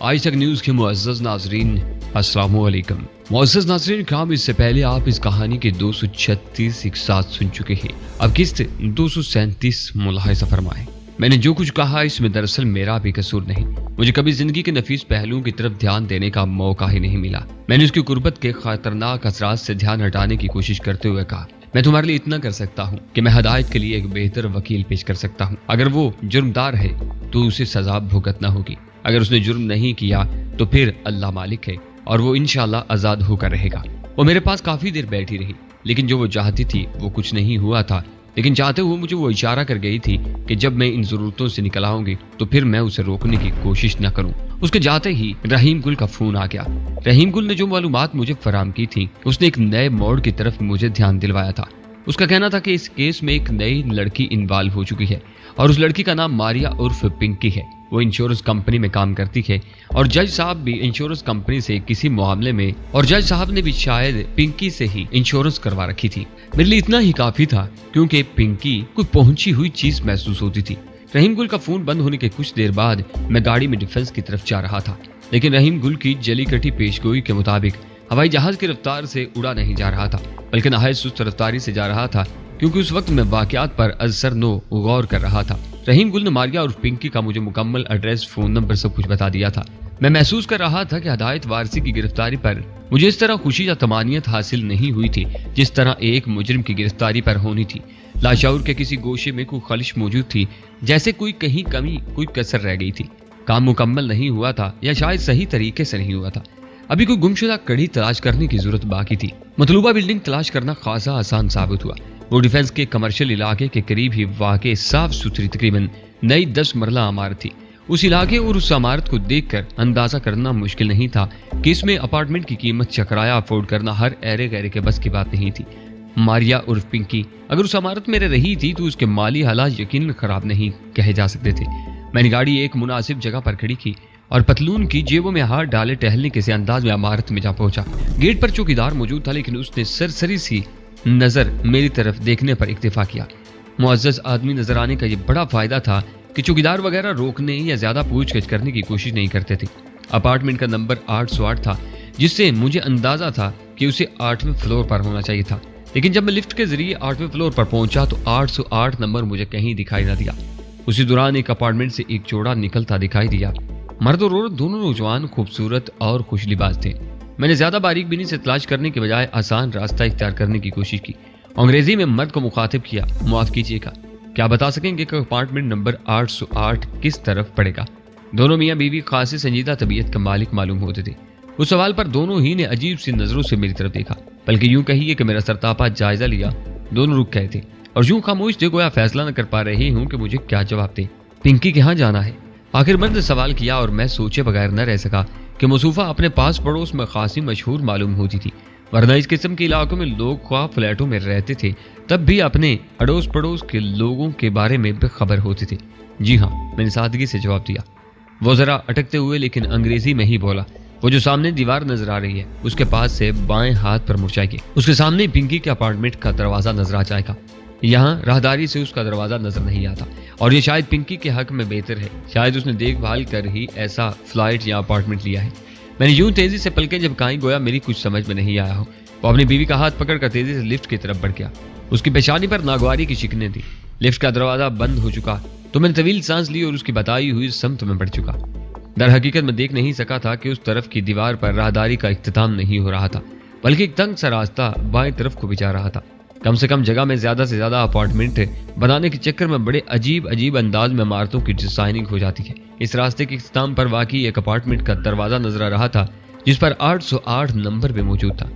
آج تک نیوز کے معزز ناظرین السلام علیکم۔ معزز ناظرین کرام، اس سے پہلے آپ اس کہانی کے 236 اقساط سن چکے ہیں۔ اب قسط 237 ملاحظہ فرمائیں۔ میں نے جو کچھ کہا اس میں دراصل میرا بھی قصور نہیں۔ مجھے کبھی زندگی کے نفیس پہلوؤں کی طرف دھیان دینے کا موقع ہی نہیں ملا۔ میں نے اس کی قربت کے خطرناک اثرات سے دھیان ہٹانے کی کوشش کرتے ہوئے کہا، میں تمہارے لیے اتنا کر سکتا ہوں کہ میں ہدایت کے لیے ایک بہتر وکیل پیش کر سکتا ہوں۔ اگر وہ جرمدار ہے تو اسے سزا بھگتنا ہوگی، اگر اس نے جرم نہیں کیا تو پھر اللہ مالک ہے اور وہ انشاءاللہ آزاد ہو کر رہے گا۔ وہ میرے پاس کافی دیر بیٹھی رہی، لیکن جو وہ چاہتی تھی وہ کچھ نہیں ہوا تھا، لیکن چاہتے ہوئے مجھے وہ اشارہ کر گئی تھی کہ جب میں ان ضرورتوں سے نکل آؤں گی تو پھر میں اسے روکنے کی کوشش نہ کروں۔ اس کے جاتے ہی رحیم گل کا فون آ گیا۔ رحیم گل نے جو معلومات مجھے فراہم کی تھی اس نے ایک نئے موڑ کی طرف مجھے دھیان دلوایا تھا۔ اس کا کہنا تھا کہ اس کیس میں ایک نئی لڑکی انوالو ہو چکی ہے اور اس لڑکی کا نام ماریا عرف پنکی ہے۔ وہ انشورنس کمپنی میں کام کرتی ہے اور جج صاحب بھی انشورنس کمپنی سے کسی معاملے میں، اور جج صاحب نے بھی شاید پنکی سے ہی انشورنس کروا رکھی تھی۔ میرے لیے اتنا ہی کافی تھا کیونکہ پنکی کوئی پہنچی ہوئی چیز محسوس ہوتی تھی۔ رحیم گل کا فون بند ہونے کے کچھ دیر بعد میں گاڑی میں ڈیفنس کی طرف جا رہا تھا، لیکن رحیم گل کی جلی کٹی پیشگوئی کے مطابق ہوائی جہاز کی رفتار سے اڑا نہیں جا رہا تھا، بلکہ نہایت سست رفتاری سے جا رہا تھا، کیونکہ اس وقت میں واقعات پر ازسر نو غور کر رہا تھا۔ رحیم گل نے ماریا اور پنکی کا مجھے مکمل ایڈریس، فون نمبر، سب کچھ بتا دیا تھا۔ میں محسوس کر رہا تھا کہ ہدایت وارثی کی گرفتاری پر مجھے اس طرح خوشی یا طمانینت حاصل نہیں ہوئی تھی جس طرح ایک مجرم کی گرفتاری پر ہونی تھی۔ لاشعور کے کسی گوشے میں کوئی خلش موجود تھی، جیسے کوئی کہیں کمی، کوئی کسر رہ گئی تھی۔ کام مکمل نہیں ہوا تھا یا شاید صحیح طریقے سے نہیں ہوا تھا۔ ابھی کوئی گمشدہ کڑی تلاش کرنے کی ضرورت باقی تھی۔ مطلوبہ بلڈنگ تلاش کرنا خاصا آسان ثابت ہوا۔ وہ ڈیفنس کے کمرشل علاقے کے قریب ہی واقع صاف ستھری تقریباً نئی 10 مرلہ عمارت تھی۔ اس علاقے اور اس عمارت کو دیکھ کر اندازہ کرنا مشکل نہیں تھا کہ اس میں اپارٹمنٹ کی قیمت چہ کرایہ افورڈ کرنا ہر ایرے گیرے کے بس کی بات نہیں تھی۔ ماریا اور پنکی اگر اس عمارت میں رہ رہی تھی تو اس کے مالی حالات یقیناً خراب نہیں کہے جا سکتے تھے۔ میں نے گاڑی ایک مناسب جگہ پر کھڑی کی اور پتلون کی جیبوں میں ہاتھ ڈالے ٹہلنے کے انداز میں عمارت میں جا پہنچا۔ گیٹ پر چوکیدار موجود تھا، لیکن اس نے سرسری سی نظر میری طرف دیکھنے پر اکتفا کیا۔ معزز آدمی نظر آنے کا یہ بڑا فائدہ تھا کہ چوکیدار وغیرہ روکنے یا زیادہ پوچھ گچھ کرنے کی کوشش نہیں کرتے تھے۔ اپارٹمنٹ کا نمبر 808 تھا، جس سے مجھے اندازہ تھا کہ اسے 8ویں فلور پر ہونا چاہیے تھا، لیکن جب میں لفٹ کے ذریعے 8ویں فلور پر پہنچا تو 808 نمبر مجھے کہیں دکھائی نہ دیا۔ اسی دوران ایک اپارٹمنٹ سے ایک جوڑا نکلتا دکھائی دیا۔ مرد اور عورت دونوں نوجوان، خوبصورت اور خوش لباس تھے۔ میں نے زیادہ باریک بینی سے تلاش کرنے کے بجائے آسان راستہ اختیار کرنے کی کوشش کی۔ انگریزی میں مرد کو مخاطب کیا، معاف کیجیے گا، کیا بتا سکیں گے کہ اپارٹمنٹ نمبر 808 کس طرف پڑے گا؟ دونوں میاں بیوی خاصی سنجیدہ طبیعت کا مالک معلوم ہوتے تھے۔ اس سوال پر دونوں ہی نے عجیب سی نظروں سے میری طرف دیکھا، بلکہ یوں کہیے کہ میرا سرتاپا جائزہ لیا۔ دونوں رک گئے تھے اور یوں خاموش تھے گویا فیصلہ نہ کر پا رہے ہوں کہ مجھے کیا جواب دے۔ پنکی کہاں جانا ہے؟ آخر مرد نے سوال کیا اور میں سوچے بغیر نہ رہ سکا کہ مصوفہ اپنے پاس پڑوس میں خاصی مشہور معلوم ہوتی تھی، ورنہ اس قسم کے علاقوں میں لوگ خواہ فلیٹوں میں رہتے تھے تب بھی اپنے اڑوس پڑوس کے لوگوں کے بارے میں بے خبر ہوتے تھے۔ جی ہاں، میں نے سادگی سے جواب دیا۔ وہ ذرا اٹکتے ہوئے لیکن انگریزی میں ہی بولا، وہ جو سامنے دیوار نظر آ رہی ہے اس کے پاس سے بائیں ہاتھ پر مڑ جائیے، اس کے سامنے پنکی کے اپارٹمنٹ کا دروازہ نظر آ جائے گا۔ یہاں راہداری سے اس کا دروازہ نظر نہیں آتا اور یہ شاید پنکی کے حق میں بہتر ہے، شاید اس نے دیکھ بھال کر ہی ایسا فلائٹ یا اپارٹمنٹ لیا ہے۔ میں نے یوں تیزی سے پلکیں جب کہیں گویا میری کچھ سمجھ میں نہیں آیا ہو۔ وہ اپنی بیوی کا ہاتھ پکڑ کر تیزی سے لفٹ کی طرف بڑھ گیا۔ اس کی پیشانی پر ناگواری کی شکنیں تھیں۔ لفٹ کا دروازہ بند ہو چکا تو میں نے طویل سانس لی اور اس کی بتائی ہوئی سمت میں بڑھ چکا۔ در حقیقت میں دیکھ نہیں سکا تھا کہ اس طرف کی دیوار پر راہداری کا اختتام نہیں ہو رہا تھا، بلکہ ایک تنگ سا راستہ بائیں طرف کو بھی جا رہا تھا۔ کم سے کم جگہ میں زیادہ سے زیادہ اپارٹمنٹ بنانے کے چکر میں بڑے عجیب انداز میں عمارتوں کی ڈیزائننگ ہو جاتی ہے۔ اس راستے کے اختتام پر واقعی ایک اپارٹمنٹ کا دروازہ نظر آ رہا تھا جس پر 808 نمبر بھی موجود تھا۔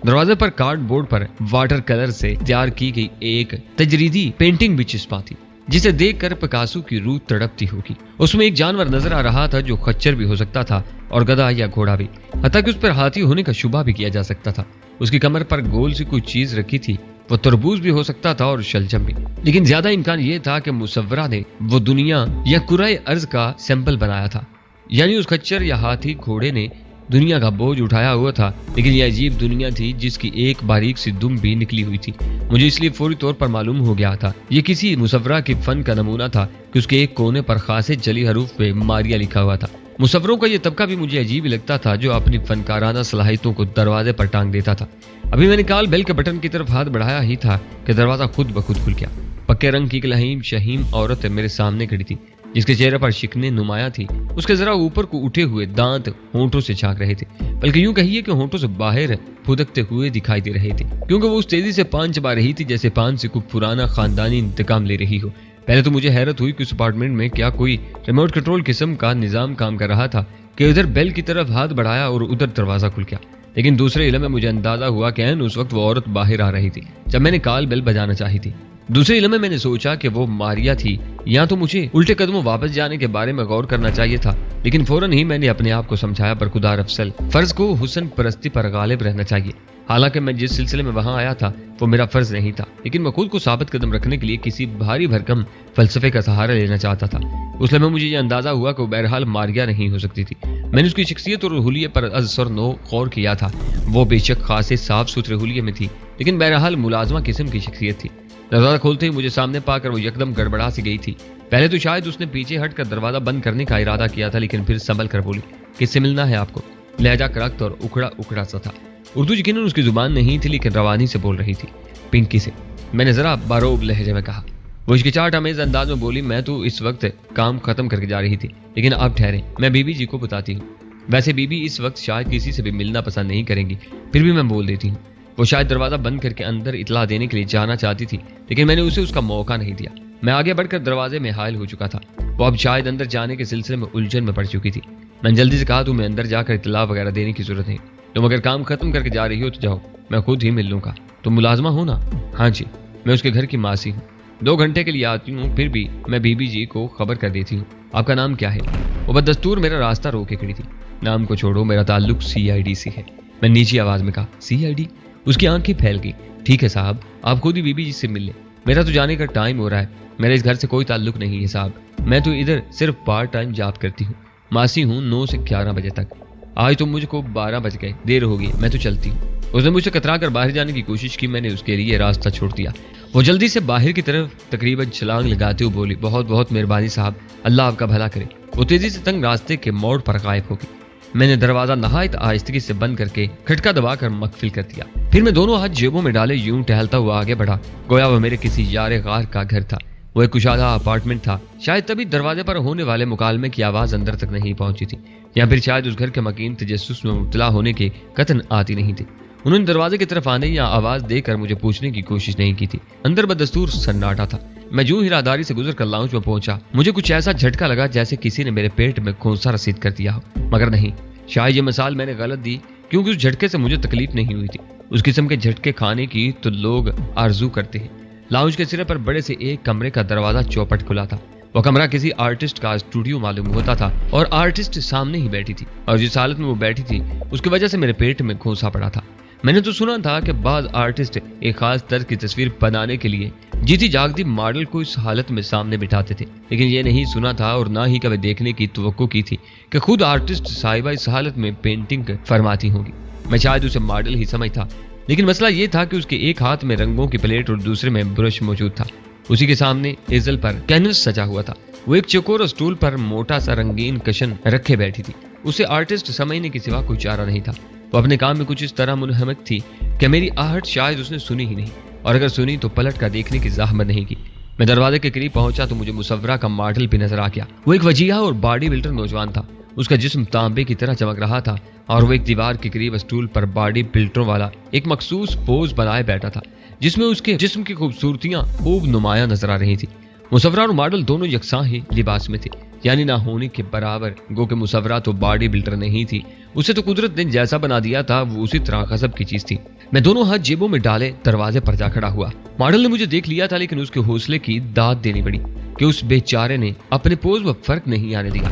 دروازے پر کارڈ بورڈ پر واٹر کلر سے تیار کی گئی ایک تجریدی پینٹنگ بھی چسپاں تھی، جسے دیکھ کر پکاسو کی روح تڑپتی ہوگی۔ اس میں ایک جانور نظر آ رہا تھا جو خچر بھی ہو سکتا تھا اور گدھا یا گھوڑا بھی، حتیٰ کہ اس پر ہاتھی ہونے کا شبہ بھی کیا جا سکتا تھا۔ اس کی کمر پر گول سی کوئی چیز رکھی تھی، وہ تربوز بھی ہو سکتا تھا اور شلجم بھی، لیکن زیادہ امکان یہ تھا کہ مصورہ نے وہ دنیا یا کرۂ ارض کا سیمپل بنایا تھا، یعنی اس خچر یا ہاتھی گھوڑے نے دنیا کا بوجھ اٹھایا ہوا تھا، لیکن یہ عجیب دنیا تھی جس کی ایک باریک سی دم بھی نکلی ہوئی تھی۔ مجھے اس لیے فوری طور پر معلوم ہو گیا تھا یہ کسی مصورہ کے فن کا نمونہ تھا کہ اس کے ایک کونے پر خاصے جلی حروف پہ ماریا لکھا ہوا تھا۔ मुसव्वरों का ये तबका भी मुझे अजीब ही लगता था जो अपनी फनकाराना सलाहियतों को दरवाजे पर टांग देता था। अभी मैंने कॉल बेल के बटन की तरफ हाथ बढ़ाया ही था कि दरवाजा खुद ब खुद खुल गया। पक्के रंग की एक लहीम शहीम औरत मेरे सामने खड़ी थी, जिसके चेहरे पर शिकने नुमाया थी। उसके जरा ऊपर को उठे हुए दांत होंठों से झांक रहे थे, बल्कि यूं कहिए कि होंठों से बाहर फुदकते हुए दिखाई दे रहे थे, क्योंकि वो उस तेजी से पान चबा रही थी जैसे पान से कोई पुराना खानदानी इंतकाम ले रही हो। पहले तो मुझे हैरत हुई कि उस अपार्टमेंट में क्या कोई रिमोट कंट्रोल किस्म का निजाम काम कर रहा था कि उधर बेल की तरफ हाथ बढ़ाया और उधर दरवाजा खुल गया। लेकिन दूसरे इलम में मुझे अंदाजा हुआ कि उस वक्त वो औरत बाहर आ रही थी जब मैंने कॉल बेल बजाना चाही थी। दूसरे इलम में मैंने सोचा कि वो मारिया थी, या तो मुझे उल्टे कदमों वापस जाने के बारे में गौर करना चाहिए था। लेकिन फौरन ही मैंने अपने आप को समझाया पर खुदार अफसल फर्ज को हुस्न परस्ती पर गालिब रहना चाहिए। हालांकि मैं जिस सिलसिले में वहां आया था वो मेरा फर्ज नहीं था, लेकिन मैं खुद को साबित कदम रखने के लिए किसी भारी भरकम फलसफे का सहारा लेना चाहता था। उस लम्हे मुझे ये अंदाजा हुआ कि वो बहरहाल मारिया नहीं हो सकती थी। मैंने उसकी शख्सियत और हुलिये पर अज़सर नो गौर किया था। वो बेशक खासे साफ सुथरे हुलिये में थी, लेकिन बहरहाल मुलाजमा किस्म की शख्सियत थी। दरवाजा खोलते ही मुझे सामने पाकर वो यकदम गड़बड़ा सी गई थी। पहले तो शायद उसने पीछे हटकर दरवाजा बंद करने का इरादा किया था, लेकिन फिर संभल कर बोली, किससे मिलना है आपको? लहजा करख्त और उखड़ा उखड़ा सा था। उर्दू यकीनन उसकी जुबान नहीं थी, लेकिन रवानी से बोल रही थी, पिंकी से। मैंने जरा बारोब लहजे में कहा। वो हिचकिचाहट अमेज अंदाज में बोली, मैं तो इस वक्त काम खत्म करके जा रही थी, लेकिन आप ठहरे, मैं बीबी जी को बताती हूँ। वैसे बीबी इस वक्त शायद किसी से भी मिलना पसंद नहीं करेंगी, फिर भी मैं बोल देती हूँ। वो शायद दरवाजा बंद करके अंदर इतला देने के लिए जाना चाहती थी, लेकिन मैंने उसे उसका मौका नहीं दिया। मैं आगे बढ़कर दरवाजे में हायल हो चुका था। वो अब शायद अंदर जाने के सिलसिले में उलझन में पड़ चुकी थी। मैंने जल्दी से कहा, तुम्हें अंदर जाकर इतला वगैरह देने की जरूरत नहीं। तुम अगर काम खत्म करके जा रही हो तो जाओ, मैं खुद ही मिल लूंगा। तुम मुलाजमा हो ना? हाँ जी, मैं उसके घर की मासी हूँ। 2 घंटे के लिए आती हूँ, फिर भी मैं बीबी जी को खबर कर देती हूँ। आपका नाम क्या है? वो बदस्तूर मेरा रास्ता रोके खड़ी थी। नाम को छोड़ो, मेरा ताल्लुक CID से है। मैं नीची आवाज में कहा, CID? उसकी आंखें फैल गई। ठीक है साहब, आप खुद ही बीबी जी से मिल लें, मेरा तो जाने का टाइम हो रहा है। मेरा इस घर से कोई ताल्लुक नहीं है साहब, मैं तो इधर सिर्फ पार्ट टाइम जॉब करती हूँ। मासी हूँ 9 से 11 बजे तक। आज तो मुझको 12 बज गए, देर हो गई, मैं तो चलती हूँ। उसने मुझसे कतरा कर बाहर जाने की कोशिश की। मैंने उसके लिए रास्ता छोड़ दिया। वो जल्दी से बाहर की तरफ तकरीबन छलांग लगाते हुए बोली, बहुत बहुत मेहरबानी साहब, अल्लाह आपका भला करे। वो तेजी से तंग रास्ते के मोड़ पर गायब हो गई। मैंने दरवाजा नहायत आहिस्तगी से बंद करके खटका दबाकर मकफिल कर दिया। फिर मैं दोनों हाथ जेबों में डाले यूं टहलता हुआ आगे बढ़ा, गोया वो मेरे किसी यारे गार का घर था। वो एक कुशादा अपार्टमेंट था। शायद तभी दरवाजे पर होने वाले मुकालमे की आवाज अंदर तक नहीं पहुंची थी, या फिर शायद उस घर के मकीन तजस्सुस में मुब्तला होने के कतन आती नहीं थी। उन्होंने दरवाजे की तरफ आने या आवाज देकर मुझे पूछने की कोशिश नहीं की थी। अंदर बदस्तूर सन्नाटा था। मैं यूं ही राहदारी से गुजर कर लाउंज में पहुंचा। मुझे कुछ ऐसा झटका लगा जैसे किसी ने मेरे पेट में खोंसा रसीद कर दिया हो, मगर नहीं, शायद ये मिसाल मैंने गलत दी, क्योंकि उस झटके से मुझे तकलीफ नहीं हुई थी। उस किस्म के झटके खाने की तो लोग आरजू करते हैं। लाउंज के सिरे पर बड़े से एक कमरे का दरवाजा चौपट खुला था। वो कमरा किसी आर्टिस्ट का स्टूडियो मालूम होता था और आर्टिस्ट सामने ही बैठी थी, और जिस हालत में वो बैठी थी उसकी वजह से मेरे पेट में खोंसा पड़ा था। मैंने तो सुना था कि बाज़ आर्टिस्ट एक खास तर्ज की तस्वीर बनाने के लिए जीती जागती मॉडल को इस हालत में सामने बिठाते थे, लेकिन ये नहीं सुना था और ना ही कभी देखने की तवक्को की थी कि खुद आर्टिस्ट साहिबा इस हालत में पेंटिंग फरमाती होंगी। मैं शायद उसे मॉडल ही समझता, लेकिन मसला ये था कि उसके एक हाथ में रंगों की प्लेट और दूसरे में ब्रश मौजूद था। उसी के सामने एजल पर कैनवस सजा हुआ था। वो एक चौकोर स्टूल पर मोटा सा रंगीन कशन रखे बैठी थी। उसे आर्टिस्ट समझने के सिवा कोई चारा नहीं था। वो अपने काम में कुछ इस तरह मुनहमक थी कि मेरी आहट शायद उसने सुनी ही नहीं, और अगर सुनी तो पलट कर देखने की ज़हमत नहीं की। मैं दरवाजे के करीब पहुंचा तो मुझे मुसव्वरा का मॉडल भी नजर आ गया। वो एक वजीहा और बॉडी बिल्डर नौजवान था। उसका जिस्म तांबे की तरह चमक रहा था और वो एक दीवार के करीब स्टूल पर बॉडी बिल्डरों वाला एक मखसूस पोज बनाए बैठा था, जिसमें उसके जिस्म की खूबसूरतियां खूब नुमाया नजर आ रही थी। मुसव्वरा और मॉडल दोनों यकसां ही लिबास में थे, यानी ना होने के बराबर। गो के मुसव्वरा तो बॉडी बिल्डर नहीं थी, उसे तो कुदरत ने जैसा बना दिया था वो उसी तरह गजब की चीज थी। मैं दोनों हाथ जेबों में डाले दरवाजे पर जा खड़ा हुआ। मॉडल ने मुझे देख लिया था, लेकिन उसके हौसले की दाद देनी पड़ी कि उस बेचारे ने अपने पोज में फर्क नहीं आने दिया।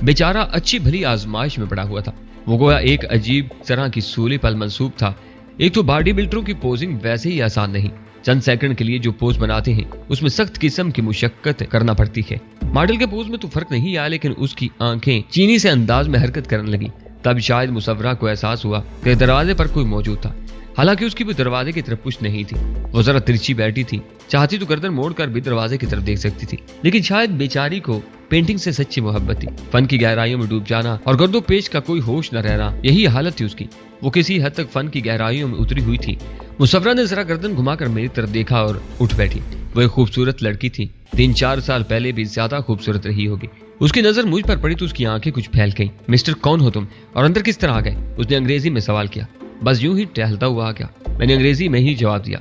बेचारा अच्छी भली आजमाइश में पड़ा हुआ था। वो गोया एक अजीब तरह की सूली पर मंसूब था। एक तो बॉडी बिल्डरों की पोजिंग वैसे ही आसान नहीं, चंद सेकंड के लिए जो पोज बनाते हैं उसमें सख्त किस्म की मुशक्कत करना पड़ती है। मॉडल के पोज में तो फर्क नहीं आया, लेकिन उसकी आंखें चीनी से अंदाज में हरकत करने लगी। तब शायद मुसव्वरा को एहसास हुआ कि दरवाजे पर कोई मौजूद था। हालांकि उसकी भी दरवाजे की तरफ पुश नहीं थी। वो जरा तिरछी बैठी थी, चाहती तो गर्दन मोड़कर भी दरवाजे की तरफ देख सकती थी, लेकिन शायद बेचारी को पेंटिंग से सच्ची मोहब्बत थी। फन की गहराइयों में डूब जाना और गर्दो पेश का कोई होश न रहना, यही हालत थी उसकी। वो किसी हद तक फन की गहराइयों में उतरी हुई थी। मुसव्वरा ने जरा गर्दन घुमाकर मेरी तरफ देखा और उठ बैठी। वो एक खूबसूरत लड़की थी, 3-4 साल पहले भी ज्यादा खूबसूरत रही होगी। उसकी नजर मुझ पर पड़ी तो उसकी आंखें कुछ फैल गईं। मिस्टर कौन हो तुम और अंदर किस तरह आ गए? उसने अंग्रेजी में सवाल किया। बस यूं ही टहलता हुआ आ गया, मैंने अंग्रेजी में ही जवाब दिया।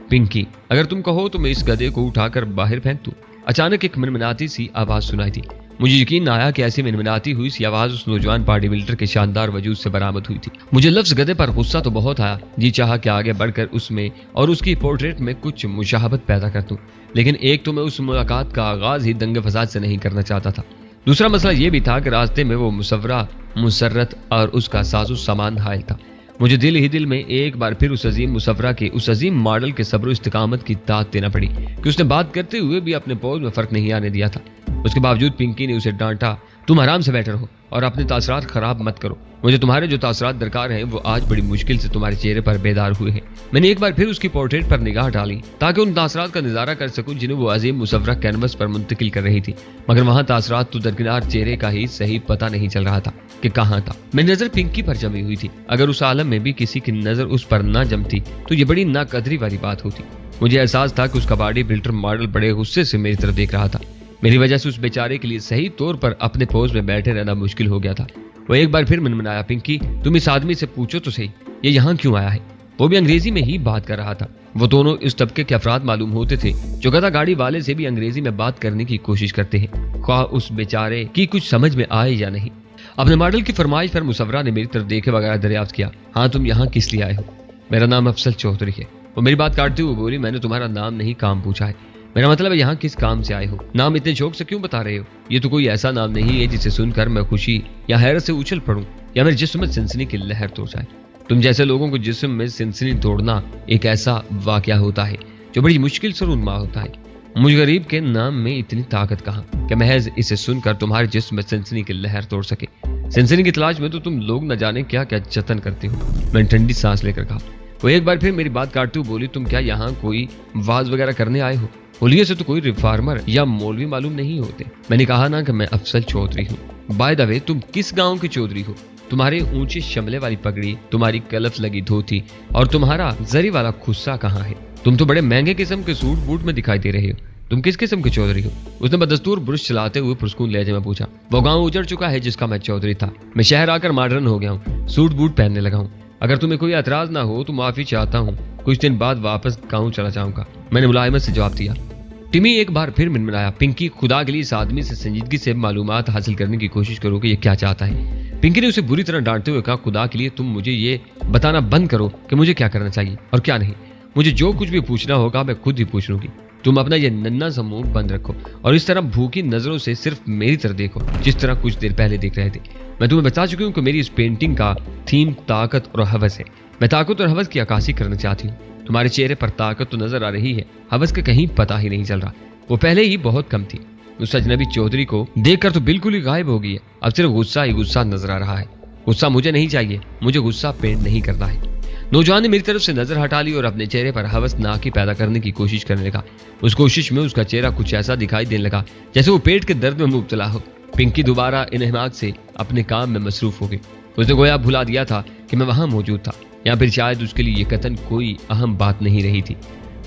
पिंकी, अगर तुम कहो तो मैं इस गधे को उठाकर बाहर फेंक दूं। अचानक एक मिनमिनाती सी आवाज सुनाई थी। मुझे यकीन न आया कि ऐसी मिनमिनाती हुई सी आवाज उस नौजवान बॉडी बिल्डर के शानदार वजूद से बरामद हुई थी। मुझे लफ्ज गधे पर गुस्सा तो बहुत आया, जी चाहा कि आगे बढ़कर उसमें और उसकी पोर्ट्रेट में कुछ मुशाहबत पैदा कर दूं, लेकिन एक तो मैं उस मुलाकात का आगाज ही दंगे फसाद से नहीं करना चाहता था। दूसरा मसला यह भी था कि रास्ते में वो मुसव्वरा, मुसर्रत और उसका साजो सामान हायल था। मुझे दिल ही दिल में एक बार फिर उस अजीम मुसव्वरा के, उस अजीम मॉडल के सब्र इस्तिकामत की दाद देना पड़ी कि उसने बात करते हुए भी अपने पोज में फर्क नहीं आने दिया था। उसके बावजूद पिंकी ने उसे डांटा, तुम आराम से बैठे रहो और अपने तासरात खराब मत करो। मुझे तुम्हारे जो तासरात दरकार हैं वो आज बड़ी मुश्किल से तुम्हारे चेहरे पर बेदार हुए हैं। मैंने एक बार फिर उसकी पोर्ट्रेट पर निगाह डाली ताकि उन तासरात का नजारा कर सकूं जिन्हें वो अजीम मुसव्वरा कैनवस पर मुंतकिल कर रही थी, मगर वहां तासरात तो दरकिनार चेहरे का ही सही पता नहीं चल रहा था कि कहाँ था। मेरी नजर पिंकी पर जमी हुई थी। अगर उस आलम में भी किसी की नजर उस पर न जमती तो ये बड़ी नाकदरी वाली बात होती। मुझे एहसास था कि उसका बॉडी बिल्डर मॉडल बड़े गुस्से से मेरी तरफ देख रहा था। मेरी वजह से उस बेचारे के लिए सही तौर पर अपने पोज में बैठे रहना मुश्किल हो गया था। वो एक बार फिर मनमनाया, पिंकी तुम इस आदमी से पूछो तो सही, ये यहाँ क्यों आया है? वो भी अंग्रेजी में ही बात कर रहा था। वो दोनों इस तबके के अफराद मालूम होते थे जो गधा गाड़ी वाले से भी अंग्रेजी में बात करने की कोशिश करते हैं, ख्वाह उस बेचारे की कुछ समझ में आए या नहीं। अपने मॉडल की फरमाइश पर मुसव्वरा ने मेरी तरफ देखे बगैर दरियाफ्त किया, हाँ तुम यहाँ किस लिए आए हो? मेरा नाम अफसल चौधरी है। वो मेरी बात काटते हुए बोली, मैंने तुम्हारा नाम नहीं काम पूछा है, मेरा मतलब है यहाँ किस काम से आए हो? नाम इतने शौक से क्यों बता रहे हो? ये तो कोई ऐसा नाम नहीं है जिसे सुनकर मैं खुशी या हैरत से उछल पड़ूं या मेरे जिस्म में सनसनी की लहर तोड़ जाए। तुम जैसे लोगों को जिस्म में सनसनी तोड़ना एक ऐसा वाकया होता है जो बड़ी मुश्किल से रुनमा होता है। मुझ गरीब के नाम में इतनी ताकत कहाँ कि महज इसे सुनकर तुम्हारे जिस्म में सनसनी की लहर तोड़ सके। सनसनी की तलाश में तो तुम लोग न जाने क्या क्या जतन करते हो। मैंने ठंडी सांस लेकर कहा। वो एक बार फिर मेरी बात काटते हुए बोली, तुम क्या यहाँ कोई वाज वगैरह करने आए हो? होलिये से तो कोई रिफार्मर या मौलवी मालूम नहीं होते। मैंने कहा ना कि मैं अफसल चौधरी हूँ। बाय द वे तुम किस गांव के चौधरी हो? तुम्हारे ऊंचे शमले वाली पगड़ी, तुम्हारी कलफ लगी धोती और तुम्हारा जरी वाला खुस्सा कहाँ है? तुम तो बड़े महंगे किस्म के सूट बूट में दिखाई दे रहे हो। तुम किस किस्म के चौधरी हो? उसने बदस्तूर ब्रुश चलाते हुए पुरस्कून लहजे में पूछा। वो गाँव उजड़ चुका है जिसका मैं चौधरी था। मैं शहर आकर मॉडर्न हो गया हूँ, सूट बूट पहनने लगा हूँ। अगर तुम्हें कोई एतराज ना हो तो माफी चाहता हूँ, कुछ दिन बाद वापस गाँव चला जाऊंगा। मैंने मुलायमत से जवाब दिया। टिमी एक बार फिर मिनमिनाया, पिंकी खुदा के लिए इस आदमी से संजीदगी से मालूमात हासिल करने की कोशिश करो कि ये क्या चाहता है। पिंकी ने उसे बुरी तरह डांटते हुए कहा, खुदा के लिए तुम मुझे ये बताना बंद करो कि मुझे क्या करना चाहिए और क्या नहीं। मुझे जो कुछ भी पूछना होगा मैं खुद ही पूछ लूंगी। तुम अपना ये नन्ना सा मुंह बंद रखो और इस तरह भूखी नजरों से सिर्फ मेरी तरफ देखो जिस तरह कुछ देर पहले देख रहे थे। मैं तुम्हें बता चुकी हूँ कि मेरी इस पेंटिंग का थीम ताकत और हवस है। मैं ताकत और हवस की अक्कासी करना चाहती हूँ। तुम्हारे चेहरे पर ताकत तो नजर आ रही है, हवस का कहीं पता ही नहीं चल रहा। वो पहले ही बहुत कम थी। उस अजनबी चौधरी को देखकर तो बिल्कुल ही गायब हो गई है। अब सिर्फ गुस्सा ही गुस्सा नजर आ रहा है। गुस्सा मुझे नहीं चाहिए, मुझे गुस्सा पेंट नहीं करना है। नौजवान ने मेरी तरफ से नजर हटा ली और अपने चेहरे पर हवस नाकी पैदा करने की कोशिश करने लगा। उस कोशिश में उसका चेहरा कुछ ऐसा दिखाई देने लगा जैसे वो पेट के दर्द में मुब्तला हो। पिंकी दोबारा इन्हमाक से अपने काम में मसरूफ हो गई। उसने गोया भुला दिया था कि मैं वहां मौजूद था, या फिर शायद उसके लिए ये कतन कोई अहम बात नहीं रही थी।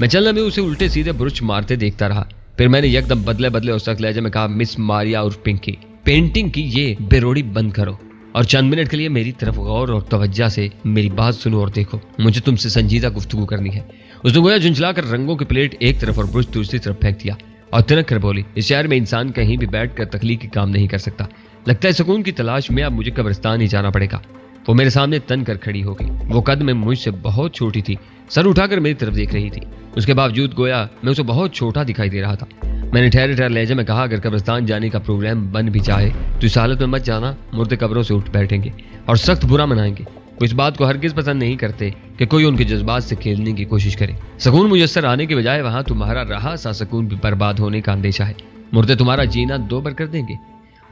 मैं चलने में उसे उल्टे सीधे बुरुच मारते देखता रहा। फिर मैंने एकदम बदले बदले और सख्त लहजे में कहा, मिस मारिया और पिंकी, पेंटिंग की ये बेरोड़ी बंद करो और चंद मिनट के लिए मेरी तरफ गौर और तवज्जो से मेरी बात सुनो और देखो। मुझे तुमसे संजीदा गुफ्तगू करनी है। उसने गोया झुंझलाकर रंगों की प्लेट एक तरफ और ब्रुश दूसरी तरफ फेंक दिया और तिनक कर बोली, इस शहर में इंसान कहीं भी बैठकर तख्लीकी काम नहीं कर सकता। लगता है सुकून की तलाश में अब मुझे कब्रिस्तान ही जाना पड़ेगा। वो मेरे सामने तन कर खड़ी हो गई। वो कद में मुझसे बहुत छोटी थी, सर उठाकर मेरी तरफ देख रही थी। उसके बावजूद गोया मैं उसे बहुत छोटा दिखाई दे रहा था। मैंने ठहरे ठहरे लहजे में कहा, अगर कब्रिस्तान जाने का प्रोग्राम बन भी जाए तो इस हालत में मत जाना, मुर्दे कब्रों से उठ बैठेंगे और सख्त बुरा मनाएंगे। वो इस बात को हरगिज पसंद नहीं करते कि कोई उनके जज्बात से खेलने की कोशिश करे। सुकून मुयस्सर आने के बजाय वहां तुम्हारा रहा सा सुकून भी बर्बाद होने का अंदेशा है। मुर्दे तुम्हारा जीना दो बर कर देंगे।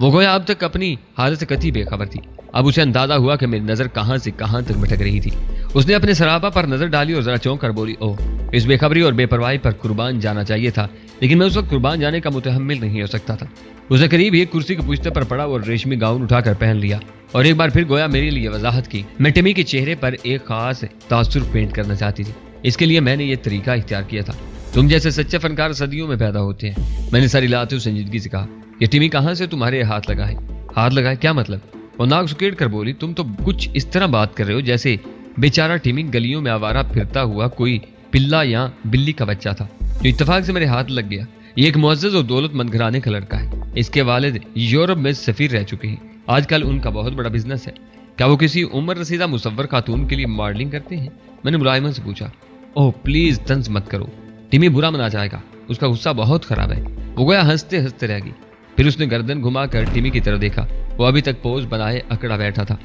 वो गोया अब तक अपनी हालत से कतई बेखबर थी। अब उसे अंदाजा हुआ कि मेरी नजर कहां से कहां तक भटक रही थी। उसने अपने सरापा पर नजर डाली और जरा चौंक कर बोली, ओह, इस बेखबरी और बेपरवाही पर कुर्बान जाना चाहिए था, लेकिन मैं उस वक्त कुर्बान जाने का मुतहम्मिल नहीं हो सकता था। उसने करीब एक कुर्सी के पुश्ते पर पड़ा और रेशमी गाउन उठाकर पहन लिया और एक बार फिर गोया मेरे लिए वजाहत की। मैं टिमी के चेहरे पर एक खास तासुर पेंट करना चाहती थी, इसके लिए मैंने ये तरीका इख्तियार किया था। तुम जैसे सच्चे फनकार सदियों में पैदा होते हैं। मैंने सारी लाते संजीदगी से कहा, ये टिमी कहाँ से तुम्हारे हाथ लगा है? हाथ लगाए क्या मतलब? वो नाक सुकेड़ कर बोली, तुम तो कुछ इस तरह बात कर रहे हो जैसे बेचारा टिमी गलियों में आवारा फिरता हुआ कोई पिल्ला या बिल्ली का बच्चा था जो इत्तेफाक से मेरे हाथ लग गया। ये एक मुअज़्ज़ज़ और दौलतमंद घराने का लड़का है। इसके वालिद यूरोप में सफीर रह चुके हैं। आजकल उनका बहुत बड़ा बिजनेस है। क्या वो किसी उम्र रसीदा मुसव्वर खातून के लिए मॉडलिंग करते हैं? मैंने मुलायमन से पूछा। ओह प्लीज तंज मत करो, टिमी बुरा मना जाएगा, उसका गुस्सा बहुत खराब है। वो गोया हंसते हंसते रह गई। फिर उसने गर्दन घुमाकर टिमी की तरफ देखा। वो अभी तक पोज बनाए अकड़ा बैठा था।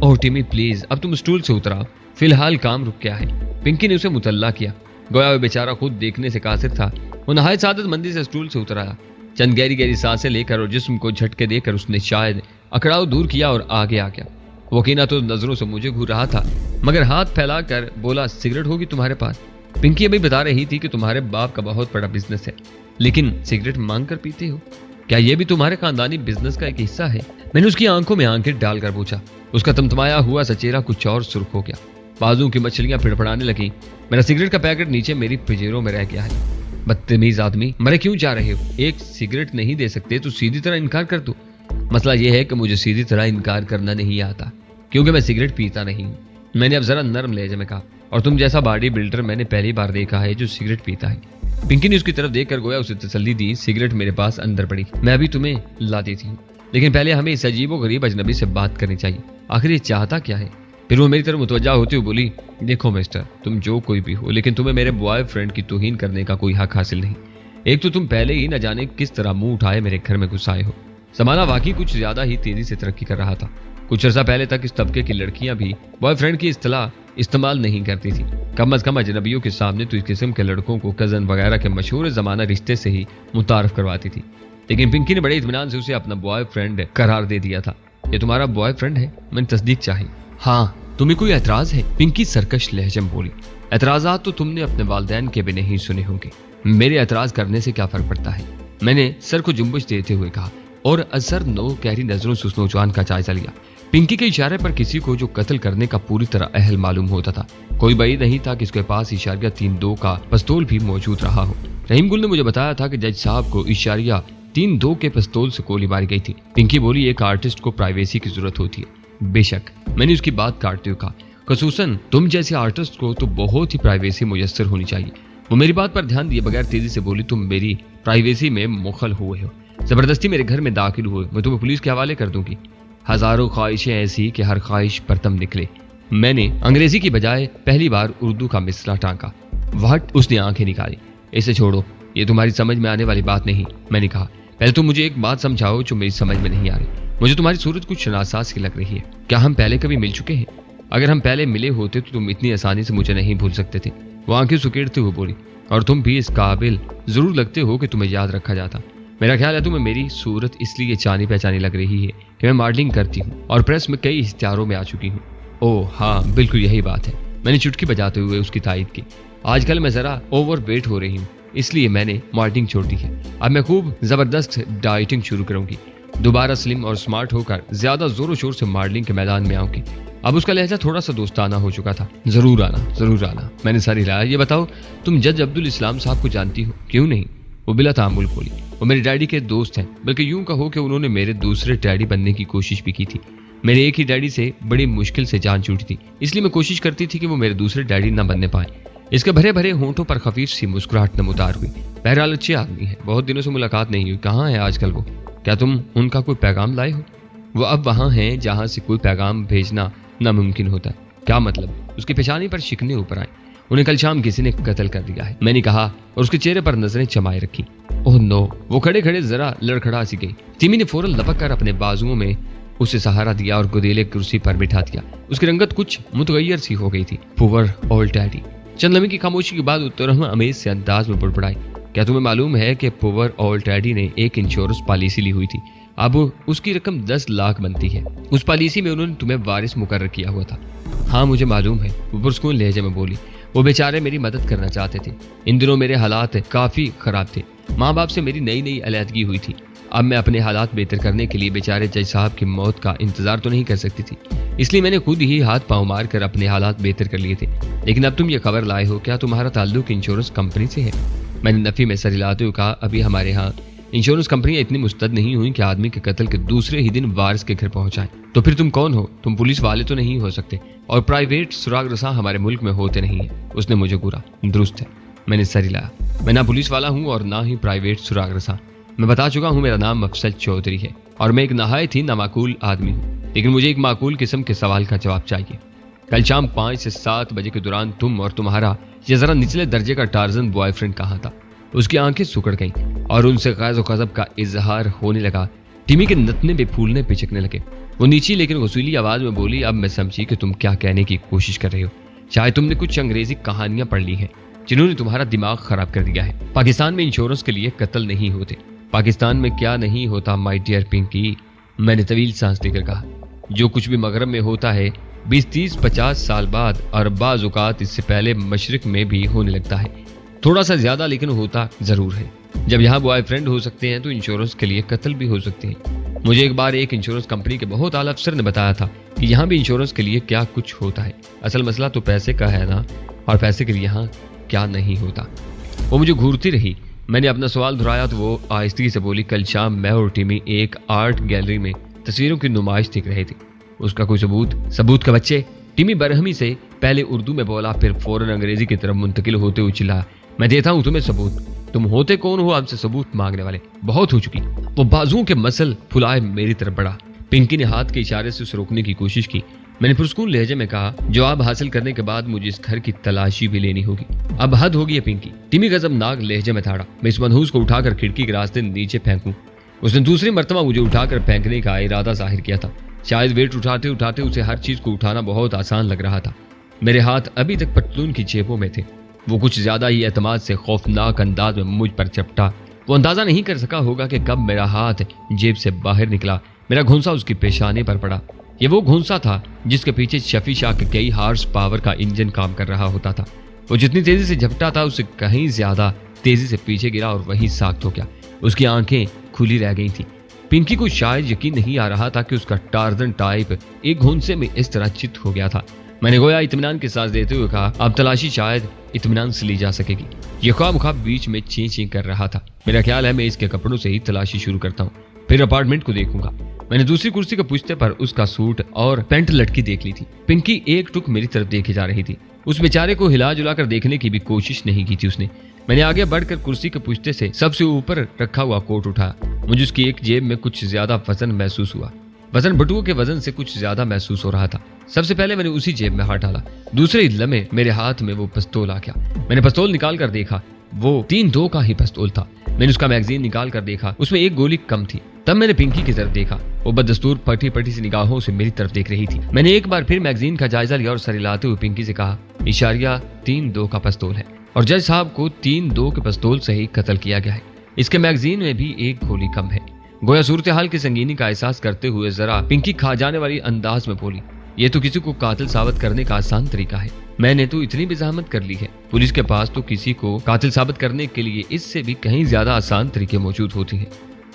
ओह टिमी प्लीज, अब तुम स्टूल से उतराओ, फिलहाल काम रुक गया है। पिंकी ने उसे मुतल्ला किया। गोया वो बेचारा खुद देखने से कासिर था। वो नहायत सादत मंदी से स्टूल से उतर आया। चंद गहरी गहरी सांसें लेकर और जिस्म को झटके देकर उसने शायद अकड़ाव दूर किया और आगे आ गया। वो कीना तो नजरों से मुझे घूर रहा था, मगर हाथ फैलाकर बोला, सिगरेट होगी तुम्हारे पास? पिंकी अभी बता रही थी कि तुम्हारे बाप का बहुत बड़ा बिजनेस है, लेकिन सिगरेट मांग कर पीते हो। क्या ये भी तुम्हारे खानदानी बिजनेस का एक हिस्सा है? मैंने उसकी आंखों में आंखें डालकर पूछा। उसका तमतमाया हुआ सा चेहरा कुछ और सुर्ख हो गया। बाजू की मछलियां फिड़फड़ाने लगी। मेरा सिगरेट का पैकेट नीचे मेरी पिजेरों में रह गया है। बदतमीज आदमी, मरे क्यों जा रहे हो? एक सिगरेट नहीं दे सकते तो सीधी तरह इनकार कर दो। मसला यह है कि मुझे सीधी तरह इनकार करना नहीं आता, क्योंकि मैं सिगरेट पीता नहीं हूँ। मैंने अब जरा नरम लहजे में कहा, और तुम जैसा बॉडी बिल्डर मैंने पहली बार देखा है जो सिगरेट पीता है। पिंकी ने उसकी तरफ देखकर गोया उसे तसल्ली दी। सिगरेट मेरे पास अंदर पड़ी, मैं अभी तुम्हें ला देती हूँ, लेकिन पहले हमें इस अजीब व गरीब अजनबी से बात करनी चाहिए। आखिर ये चाहता क्या है? फिर वो मेरी तरफ मुतवज्जा होती हुई बोली, देखो मिस्टर, तुम जो कोई भी हो, लेकिन तुम्हें मेरे बॉयफ्रेंड की तौहीन करने का कोई हक हासिल नहीं। एक तो तुम पहले ही न जाने किस तरह मुंह उठाए मेरे घर में घुस आए हो। जमाना वाकई कुछ ज्यादा ही तेजी से तरक्की कर रहा था। कुछ अर्सा पहले तक इस तबके की लड़कियां भी बॉयफ्रेंड की इस्तेलाह इस्तेमाल नहीं करती थी। कम अज कम अजनबियों के सामने तो इस किस्म के लड़कों को कजन वगैरह के मशहूर जमाना रिश्ते से ही मुतारफ करवाती थी। लेकिन पिंकी ने बड़े इत्मीनान से उसे अपना बॉयफ्रेंड करार दे दिया था। ये तुम्हारा बॉयफ्रेंड है? मैंने तस्दीक चाही। हाँ, तुम्हें कोई एतराज है? पिंकी सरकश लहजे में बोली। एतराजात तो तुमने अपने वालिदैन के भी नहीं सुने होंगे। मेरे एतराज करने से क्या फर्क पड़ता है? मैंने सर को जुम्बश देते हुए कहा और असर नो गहरी नजरों से उस नौजवान का जायजा लिया। पिंकी के इशारे पर किसी को जो कत्ल करने का पूरी तरह अहल मालूम होता था, कोई बई नहीं था कि उसके पास इशारिया 3-2 का पिस्तौल भी मौजूद रहा हो। रहीम गुल ने मुझे बताया था कि जज साहब को इशारिया 3-2 के पिस्तौल से गोली मारी गई थी। पिंकी बोली, एक आर्टिस्ट को प्राइवेसी की जरूरत होती है। बेशक, मैंने उसकी बात काटते हुए कहा, खसूसन तुम जैसे आर्टिस्ट को तो बहुत ही प्राइवेसी मुयस्सर होनी चाहिए। वो मेरी बात पर ध्यान दिए बगैर तेजी से बोली, तुम मेरी प्राइवेसी में मुखल हुए हो, जबरदस्ती मेरे घर में दाखिल हुए, मैं तुम्हें पुलिस के हवाले कर दूंगी। हजारों ख्वाहिशें ऐसी कि हर ख्वाहिश पर तुम निकले। मैंने अंग्रेजी की बजाय पहली बार उर्दू का मिसरा टांका। व्हाट? उसने आंखें निकाली। इसे छोड़ो, ये तुम्हारी समझ में आने वाली बात नहीं। मैंने कहा, पहले तुम मुझे एक बात समझाओ जो मेरी समझ में नहीं आ रही। मुझे तुम्हारी सूरत कुछ शनासास की लग रही है। क्या हम पहले कभी मिल चुके हैं? अगर हम पहले मिले होते तो तुम इतनी आसानी से मुझे नहीं भूल सकते थे। वो आंखें सुकेड़ते हुए बोली, और तुम भी इस काबिल जरूर लगते हो कि तुम्हें याद रखा जाता। मेरा ख्याल है तुम्हें मेरी सूरत इसलिए जानी पहचानी लग रही है कि मैं मॉडलिंग करती हूँ और प्रेस में कई इश्तिहारों में आ चुकी हूँ। ओह हाँ, बिल्कुल यही बात है। मैंने चुटकी बजाते हुए उसकी तायद की। आजकल मैं जरा ओवरवेट हो रही हूँ, इसलिए मैंने मॉडलिंग छोड़ दी है। अब मैं खूब जबरदस्त डाइटिंग शुरू करूंगी। दोबारा स्लिम और स्मार्ट होकर ज्यादा जोरों शोर से मॉडलिंग के मैदान में आऊंगी। अब उसका लहजा थोड़ा सा दोस्ताना हो चुका था। जरूर आना, जरूर आना। मैंने सारी हिलाया। ये बताओ, तुम जज अब्दुल इस्लाम साहब को जानती हो? क्यों नहीं? वो बिला तामुल बोली, वो मेरे डैडी के दोस्त हैं, बल्कि यूं कहो कि उन्होंने मेरे दूसरे डैडी बनने की कोशिश भी की थी। मेरे एक ही डैडी से बड़ी मुश्किल से जान छूटी थी, इसलिए मैं कोशिश करती थी कि वो मेरे दूसरे डैडी ना बनने पाए। इसके भरे भरे होंठों पर खफीफ सी मुस्कुराहट नमूदार हुई। बहरहाल अच्छे आदमी है, बहुत दिनों से मुलाकात नहीं हुई। कहाँ है आजकल वो? क्या तुम उनका कोई पैगाम लाए हो? वो अब वहां हैं जहां से कोई पैगाम भेजना नामुमकिन होता है। क्या मतलब? उसकी पेशानी पर शिकने ऊपर आए। उन्हें कल शाम किसी ने कत्ल कर दिया है, मैंने कहा और उसके चेहरे पर नजरें जमाए रखी। Oh no! वो खड़े खड़े जरा लड़खड़ा सी गई। तिमी ने फौरन लपक कर अपने बाजुओं में उसे सहारा दिया और गुदेले कुर्सी पर बिठा दिया। उसकी रंगत कुछ मुतगय्यर सी हो गई थी। Poor old daddy. चंद लम्हे की खामोशी के बाद उत्तरहम अमेज से अंदाज में बुड़बड़ाई, क्या तुम्हें मालूम है कि पुअर ओल्ड डैडी ने एक इंश्योरेंस पॉलिसी ली हुई थी? اب اس کی رقم 10 لاکھ بنتی ہے۔ اس پالیسی میں انہوں نے تمہیں وارث مقرر کیا ہوا تھا۔ ہاں مجھے معلوم ہے، وہ پرسکون لہجے میں بولی۔ وہ بیچارے میری مدد کرنا چاہتے تھے۔ ان دنوں میرے حالات کافی خراب تھے، ماں باپ سے میری نئی علیحدگی ہوئی تھی۔ اب میں اپنے حالات بہتر کرنے کے لیے بیچارے جج صاحب کی موت کا انتظار تو نہیں کر سکتی تھی، اس لیے میں نے خود ہی ہاتھ پاؤں مار کر اپنے حالات بہتر کر لیے تھے۔ لیکن اب تم یہ خبر لائے ہو، کیا تمہارا تعلق انشورنس کمپنی سے ہے؟ میں نے نفی میں سر ہلاتے ہوئے کہا، ابھی ہمارے ہاں انشورنس کمپنیاں اتنی مستعد نہیں ہوئی کہ آدمی کے قتل کے دوسرے ہی دن وارث کے گھر پہنچائیں۔ تو پھر تم کون ہو؟ تم پولیس والے تو نہیں ہو سکتے، اور پرائیویٹ سراغ رساں ہمارے ملک میں ہوتے نہیں ہیں۔ اس نے مجھے گورا۔ درست ہے، میں نے سر ہلایا۔ میں نہ پولیس والا ہوں اور نہ ہی پرائیویٹ سراغ رساں۔ میں بتا چکا ہوں میرا نام مفصل چودھری ہے اور میں ایک نہایت ہی نامعقول آدمی ہوں، لیکن مجھے ایک معقول قسم کے سوال کا جواب چاہیے۔ کل شام 5 سے 7 بجے کے دوران تم اور تمہارا یہ ذرا نچلے درجے کا ٹارزن بوائے فرینڈ کہاں تھا؟ اس کی آنکھیں سکڑ گئیں اور ان سے غیظ و غضب کا اظہار ہونے لگا۔ ٹیمی کے نتنے بھی پھولنے پچکنے لگے۔ وہ نیچی لیکن غصیلی آواز میں بولی، اب میں سمجھی کہ تم کیا کہنے کی کوشش کر رہے ہو۔ شاید تم نے کچھ انگریزی کہانیاں پڑھ لی ہیں جنہوں نے تمہارا دماغ خراب کر دیا ہے۔ پاکستان میں انشورنس کے لیے قتل نہیں ہوتے۔ پاکستان میں کیا نہیں ہوتا مائی ڈیئر پنکی؟ میں نے طویل سانس لے کر کہا۔ جو کچھ بھی مغرب میں ہوتا ہے 20 30 50 سال بعد اور بعض اوقات اس سے پہلے مشرق میں بھی ہونے لگتا ہے، تھوڑا سا زیادہ لیکن ہوتا ضرور ہے۔ جب یہاں بوائے فرینڈ ہو سکتے ہیں تو انشورنس کے لیے قتل بھی ہو سکتے ہیں۔ مجھے ایک بار ایک انشورنس کمپنی کے بہت اعلیٰ افسر نے بتایا تھا کہ یہاں بھی انشورنس کے لیے کیا کچھ ہوتا ہے۔ اصل مسئلہ تو پیسے کا ہے نا، اور پیسے کے لیے یہاں کیا نہیں ہوتا۔ وہ مجھے گھورتی رہی۔ میں نے اپنا سوال دہرایا تو وہ آہستگی سے بولی، کل شام میں اور ٹیمی ایک آرٹ گیلری میں تصویروں کی نمائش دیکھ رہے تھے۔ اس کا کوئی ثبوت کا بچے؟ ٹیمی برہمی سے پہلے اردو میں بولا، پھر فوراً انگریزی کی طرف منتقل ہوتے ہوئے چلا، میں دیتا ہوں تمہیں ثبوت۔ تم ہوتے کون ہو ہم سے ثبوت مانگنے والے؟ بہت ہو چکی۔ وہ بازوؤں کے مسل پھلائے میری طرف بڑھا۔ پنکی نے ہاتھ کے اشارے سے اسے روکنے کی کوشش کی۔ میں نے پرسکون لہجے میں کہا، جواب حاصل کرنے کے بعد مجھے اس گھر کی تلاشی بھی لینی ہوگی۔ اب حد ہوگی ہے پنکی۔ ٹیمی غضبناک لہجے میں تھاڑا، میں اس منحوس کو اٹھا کر کھڑکی کے راستے نیچے پھینکوں۔ اس نے دوسری مرتبہ مجھے اٹھا کر پھینکنے کا ارادہ ظاہر کیا تھا۔ شاید ویٹ اٹھاتے اٹھاتے اسے ہر چیز کو اٹھانا بہت آسان لگ رہا تھا۔ میرے ہاتھ ابھی تک پتلون کی جیبوں میں تھے۔ وہ کچھ زیادہ ہی اعتماد سے خوفناک انداز میں مجھ پر چپٹا۔ وہ اندازہ نہیں کر سکا ہوگا کہ کب میرا ہاتھ جیب سے باہر نکلا۔ میرا گھونسا اس کی پیشانے پر پڑا۔ یہ وہ گھونسا تھا جس کے پیچھے شفی شاہ کے کئی ہارس پاور کا انجن کام کر رہا ہوتا تھا۔ وہ جتنی تیزی سے جھپٹا تھا اس سے کہیں زیادہ تیزی سے پیچھے گرا اور وہیں ساخت ہو گیا۔ اس کی آنکھیں کھلی رہ گئی تھیں۔ پنکی کو شاید یقین نہیں آ رہا تھا کہ اس کا ٹارزن ٹائپ ایک گھونسے میں اس طرح چت ہو گیا تھا۔ میں نے گویا اطمینان کے ساتھ دیتے ہوئے کہا، اب تلاشی شاید اطمینان سے لی جا سکے گی۔ یہ خواہ مخواہ بیچ میں چین چین کر رہا تھا۔ میرا خیال ہے میں اس کے کپڑوں سے ہی تلاشی شروع کرتا ہوں، پھر اپارٹمنٹ کو دیکھوں گا۔ میں نے دوسری کرسی کے پشتے پر اس کا سوٹ اور پینٹ لٹکی دیکھ لی تھی۔ پنکی ایک ٹک میری طرف دیکھے جا رہی تھی۔ اس بیچارے کو ہلا جلا کر دیکھنے کی بھی کوشش نہیں کی تھی اس نے۔ میں نے آگے بڑھ کر کرسی کے پشتے سے سب سے اوپر رکھا ہوا کوٹ اٹھایا۔ مجھے اس کی ایک جیب میں کچھ زیادہ وزن محسوس ہوا۔ وزن بٹووں کے وزن سے کچھ زیادہ محسوس ہو رہا تھا۔ سب سے پہلے میں نے اسی جیب میں ہاتھ ڈالا۔ دوسرے لمحے میرے ہاتھ میں وہ پستول آ گیا۔ میں نے پستول نکال کر دیکھا، وہ 3-2 کا ہی پستول تھا۔ میں نے اس کا میگزین نکال کر دیکھا، اس میں ایک گولی کم تھی۔ تب میں نے پنکی کی طرف دیکھا، وہ بدستور پھٹی پھٹی سی نگاہوں سے میری طرف دیکھ رہی تھی۔ میں نے ایک بار پھر میگزین کا جائزہ لیا اور سر ہلاتے ہوئے پنکی سے کہا، اشاریہ 3-2 کا پستول ہے اور جج صاحب کو 3-2 کے پستول سے ہی قتل کیا گیا ہے۔ اس کے میگزین میں بھی ایک گولی کم ہے۔ گویا صورتحال کی سنگینی کا احساس کرتے ہوئے ذرا پنکی کھا جانے والی انداز میں بولی، یہ تو کسی کو قاتل ثابت کرنے کا آسان طریقہ ہے۔ میں نے تو اتنی بھی زحمت کر لی ہے، پولیس کے پاس تو کسی کو قاتل ثابت کرنے کے لیے اس سے بھی کہیں زیادہ آسان طریقے موجود ہوتے ہیں۔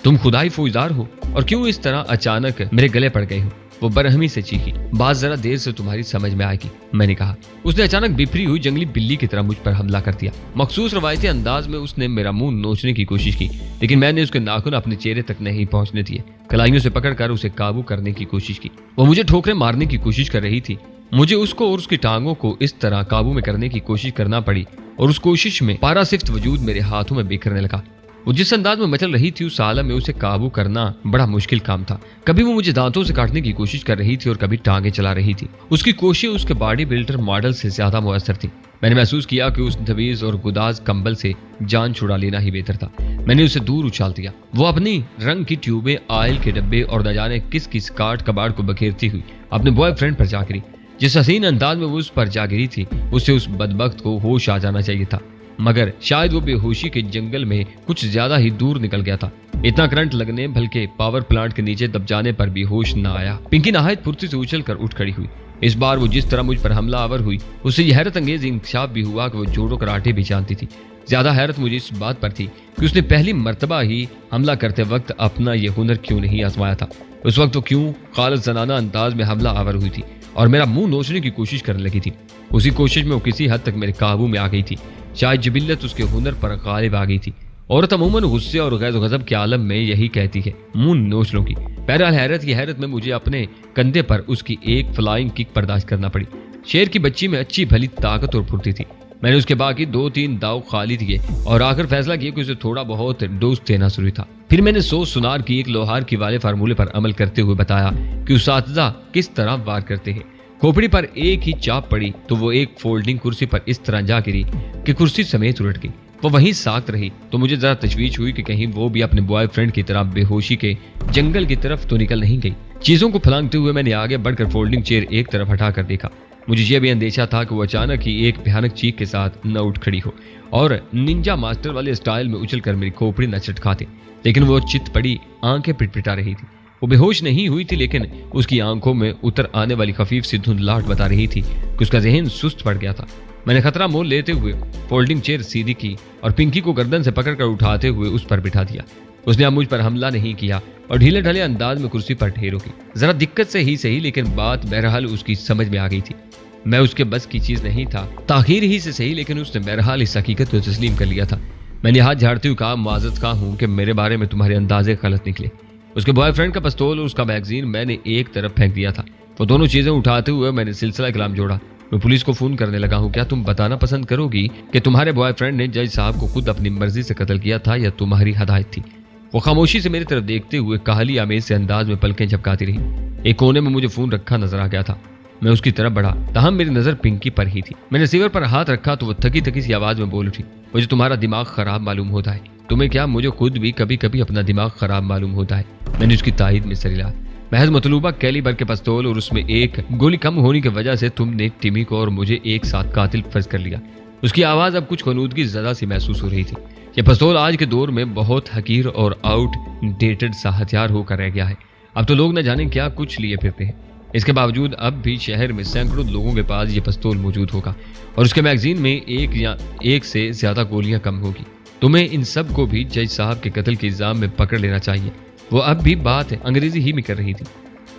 تم خدائی فوجدار ہو اور کیوں اس طرح اچانک میرے گلے پڑ گئے ہو؟ وہ برہمی سے چیخی۔ بات ذرا دیر سے تمہاری سمجھ میں آئے گی، میں نے کہا۔ اس نے اچانک بپھری ہوئی جنگلی بلی کی طرح مجھ پر حملہ کر دیا۔ مخصوص روایتی انداز میں اس نے میرا منہ نوچنے کی کوشش کی، لیکن میں نے اس کے ناخن اپنے چہرے تک نہیں پہنچنے دیے۔ کلائیوں سے پکڑ کر اسے قابو کرنے کی کوشش کی۔ وہ مجھے ٹھوکریں مارنے کی کوشش کر رہی تھی۔ مجھے اس کو اور اس کی ٹانگوں کو اس طرح قابو میں کرنے کی کوشش کرنا پڑی اور اس کوشش میں پارا صفت وجود میرے ہاتھوں میں بکھرنے لگا۔ وہ جس انداز میں مچل رہی تھی اس عالم میں اسے قابو کرنا بڑا مشکل کام تھا۔ کبھی وہ مجھے دانتوں سے کاٹنے کی کوشش کر رہی تھی اور کبھی ٹانگیں چلا رہی تھی۔ اس کی کوشش اس کے باڈی بلڈر ماڈل سے زیادہ مؤثر تھی۔ میں نے محسوس کیا کہ اس دویز اور گداز کمبل سے جان چھڑا لینا ہی بہتر تھا۔ میں نے اسے دور اچھال دیا۔ وہ اپنی رنگ کی ٹیوبیں، آئل کے ڈبے اور نہ جانے کس کس کاٹ کباڑ کو بکھیرتی ہوئی اپنے بوائے فرینڈ پر جا گری۔ جس حسین انداز میں وہ اس پر جا گری تھی، اس سے اس بدبخت کو ہوش آ جانا چاہیے تھا۔ मगर शायद वो बेहोशी के जंगल में कुछ ज्यादा ही दूर निकल गया था। इतना करंट लगने बल्कि पावर प्लांट के नीचे दब जाने पर भी होश न आया। पिंकी नहायत फुर्ती से उछल कर उठ खड़ी हुई। इस बार वो जिस तरह मुझ पर हमला आवर हुई उससे यह हैरत अंगेज इंकशाफ भी हुआ कि वो जोड़ो कराटे भी जानती थी। ज्यादा हैरत मुझे इस बात पर थी कि उसने पहली मर्तबा ही हमला करते वक्त अपना ये हुनर क्यों नहीं आजमाया था। उस वक्त तो क्यों खालिद जनाना अंदाज में हमला आवर हुई थी और मेरा मुंह नोचने की कोशिश करने लगी थी। उसी कोशिश में वो किसी हद तक मेरे काबू में आ गई थी। शायद जिबिल्लत उसके हुनर पर गालिब आ गई थी। औरत अमूमन गुस्से और गैज़ गज़ब के आलम में यही कहती है, मुंह नोच लूंगी। बहरहाल हैरत में मुझे अपने कंधे पर उसकी एक फ्लाइंग किक बर्दाश्त करना पड़ी। शेर की बच्ची में अच्छी भली ताकत और फुर्ती थी। मैंने उसके बाकी 2-3 दाव खाली दिए और आखिर फैसला किया कि उसे थोड़ा बहुत डोज देना जरूरी था। फिर मैंने सोच सुनार की एक लोहार की वाले फार्मूले पर अमल करते हुए बताया कि उस्ताद किस तरह वार करते हैं। खोपड़ी पर एक ही चाप पड़ी तो वो एक फोल्डिंग कुर्सी पर इस तरह जा गिरी कि कुर्सी समेत उलट गई। वो वहीं साख्त रही तो मुझे जरा तशवीश हुई कि कहीं वो भी अपने बॉयफ्रेंड की तरह बेहोशी के जंगल की तरफ तो निकल नहीं गई। चीजों को फलांगते हुए मैंने आगे बढ़कर फोल्डिंग चेयर एक तरफ हटा कर देखा। मुझे यह भी अंदेशा था कि वो अचानक ही एक भयानक चीख के साथ न उठ खड़ी हो और निंजा मास्टर वाले स्टाइल में उछलकर मेरी खोपड़ी न चटकाते। लेकिन वो चित पड़ी आंखें पिटपिटा रही थी। वो बेहोश नहीं हुई थी लेकिन उसकी आंखों में उतर आने वाली खफीफ सी धुंधलाहट बता रही थी कि उसका जहन सुस्त पड़ गया था। मैंने खतरा मोल लेते हुए फोल्डिंग चेयर सीधी की और पिंकी को गर्दन से पकड़कर उठाते हुए उस पर बिठा दिया। उसने अब मुझ पर हमला नहीं किया और ढीले ढले अंदाज में कुर्सी पर ढेर हो गई। जरा दिक्कत से ही सही लेकिन बात बहरहाल उसकी समझ में आ गई थी। मैं उसके बस की चीज नहीं था, ताखीर ही से सही, लेकिन उसने बहरहाल इस हकीकत को तस्लीम कर लिया था। मैंने हाथ झाड़ते हुए कहा, माजरत खा हूं कि मेरे बारे में तुम्हारे अंदाजे गलत निकले। उसके बॉयफ्रेंड का पिस्तौल और उसका मैगजीन मैंने एक तरफ फेंक दिया था। वो दोनों चीजें उठाते हुए मैंने सिलसिला कलाम जोड़ा। मैं पुलिस को फोन करने लगा हूँ। क्या तुम बताना पसंद करोगी कि तुम्हारे बॉयफ्रेंड ने जज साहब को खुद अपनी मर्जी से कत्ल किया था या तुम्हारी हदायत थी? वो खामोशी से मेरी तरफ देखते हुए काहली आमेज से अंदाज में पलकें झपकाती रही। एक कोने में मुझे फोन रखा नजर आ गया था। मैं उसकी तरफ बढ़ा, तहम मेरी नजर पिंकी पर ही थी। मैंने रिसीवर पर हाथ रखा तो वो थकी थकी सी आवाज में बोल उठी, मुझे तुम्हारा दिमाग खराब मालूम होता है। तुम्हें क्या, मुझे खुद भी कभी कभी अपना दिमाग खराब मालूम होता है। मैंने उसकी तायद में सर हिलाया। महज मतलूबा कैलिबर के पिस्तौल और उसमें एक गोली कम होने की वजह से तुमने टिमी को और मुझे एक साथ कातिल फर्ज कर लिया। उसकी आवाज अब कुछ खनूदगी ज़्यादा सी महसूस हो रही थी। यह पिस्तौल आज के दौर में बहुत हकीर और आउटडेटेड सा हथियार होकर रह गया है। अब तो लोग न जाने क्या कुछ लिए फिरते हैं। इसके बावजूद अब भी शहर में सैकड़ों लोगों के पास ये पिस्तौल मौजूद होगा और उसके मैगजीन में एक या एक से ज्यादा गोलियां कम होगी। तुम्हें इन सब को भी जज साहब के कत्ल के इल्जाम में पकड़ लेना चाहिए। वो अब भी बात अंग्रेजी ही में कर रही थी।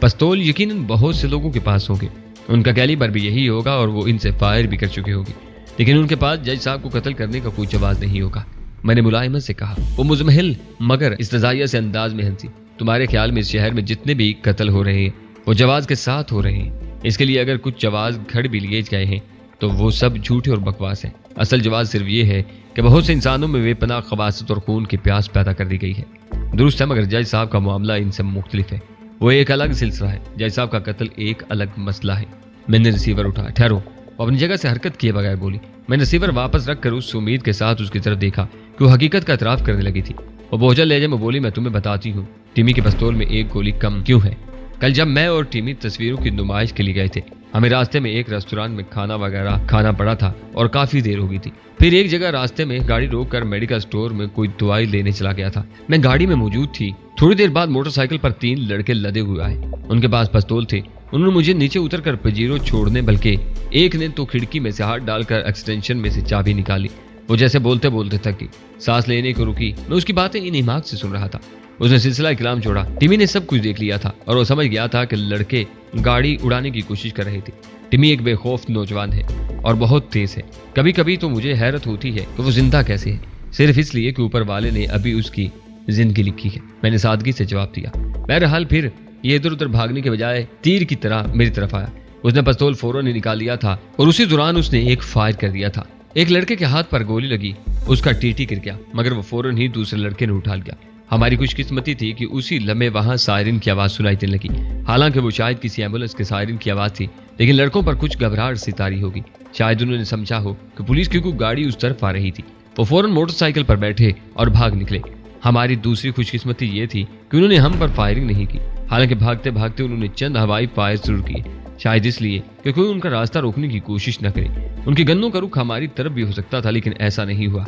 पिस्तौल यकीनन बहुत से लोगों के पास होंगे, उनका कैलिबर भी यही होगा और वो इनसे फायर भी कर चुके होंगे, लेकिन उनके पास जज साहब को कत्ल करने का कोई जवाब नहीं होगा। मैंने मुलायमत से कहा। वो मुजमहिल मगर इस्तजाइया से अंदाज में हंसी। तुम्हारे ख्याल में इस शहर में जितने भी कत्ल हो रहे हैं वो जवाज के साथ हो रहे हैं। इसके लिए अगर कुछ जवाज घड़ भी लिए गए हैं तो वो सब झूठे और बकवास हैं। असल जवाज सिर्फ ये है कि बहुत से इंसानों में बेपनाह खबासत और खून की प्यास पैदा कर दी गई है। दुरुस्त है, मगर जज साहब का मामला इनसे मुख्तलिफ है। वो एक अलग सिलसिला है। जज साहब का कत्ल एक अलग मसला है। मैंने रिसीवर उठाया। ठहरो। वो अपनी जगह से हरकत किए बगैर बोली। मैंने रिसीवर वापस रखकर उस उम्मीद के साथ उसकी तरफ देखा कि वो हकीकत का इतराफ करने लगी थी। वो बोझल लहजे में बोली, मैं तुम्हें बताती हूँ टिमी के पिस्तौल में एक गोली कम क्यों है। कल जब मैं और टिमी तस्वीरों की नुमाइश के लिए गए थे, हमें रास्ते में एक रेस्टोरेंट में खाना वगैरह खाना पड़ा था और काफी देर हो गई थी। फिर एक जगह रास्ते में गाड़ी रोककर मेडिकल स्टोर में कोई दवाई लेने चला गया था। मैं गाड़ी में मौजूद थी। थोड़ी देर बाद मोटरसाइकिल पर 3 लड़के लदे हुए आए। उनके पास पिस्तौल थे। उन्होंने मुझे नीचे उतरकर पजीरो छोड़ने, बल्कि एक ने तो खिड़की में से हाथ डालकर एक्सटेंशन में से चाबी निकाली। वो जैसे बोलते बोलते थकी, सांस लेने को रुकी। मैं उसकी बातें इन हिमाक से सुन रहा था। उसने सिलसिला कलाम छोड़ा। टिमी ने सब कुछ देख लिया था और वो समझ गया था कि लड़के गाड़ी उड़ाने की कोशिश कर रहे थे। टिमी एक बेखौफ नौजवान है और बहुत तेज है। कभी कभी तो मुझे हैरत होती है कि वो जिंदा कैसे है, सिर्फ इसलिए कि ऊपर वाले ने अभी उसकी जिंदगी लिखी है। मैंने सादगी से जवाब दिया। बहरहाल फिर ये इधर उधर भागने के बजाय तीर की तरह मेरी तरफ आया। उसने पिस्तौल फौरन ही निकाल लिया था और उसी दौरान उसने एक फायर कर दिया था। एक लड़के के हाथ पर गोली लगी, उसका टीटी गिर गया, मगर वो फौरन ही दूसरे लड़के ने उठा लिया। हमारी खुशकिस्मती थी कि उसी लम्हे वहां सायरन की आवाज सुनाई देने लगी। हालांकि वो शायद किसी एम्बुलेंस के सायरन की आवाज थी, लेकिन लड़कों पर कुछ घबराहट सी तारी होगी। शायद उन्होंने समझा हो कि पुलिस की कोई गाड़ी उस तरफ आ रही थी। वो फौरन मोटरसाइकिल पर बैठे और भाग निकले। हमारी दूसरी खुशकिस्मती ये थी कि उन्होंने हम पर फायरिंग नहीं की। हालांकि भागते भागते उन्होंने चंद हवाई फायर जरूर किए। شاید اس لیے کہ کوئی ان کا راستہ روکنے کی کوشش نہ کرے۔ ان کے گنوں کا رخ ہماری طرف بھی ہو سکتا تھا، لیکن ایسا نہیں ہوا۔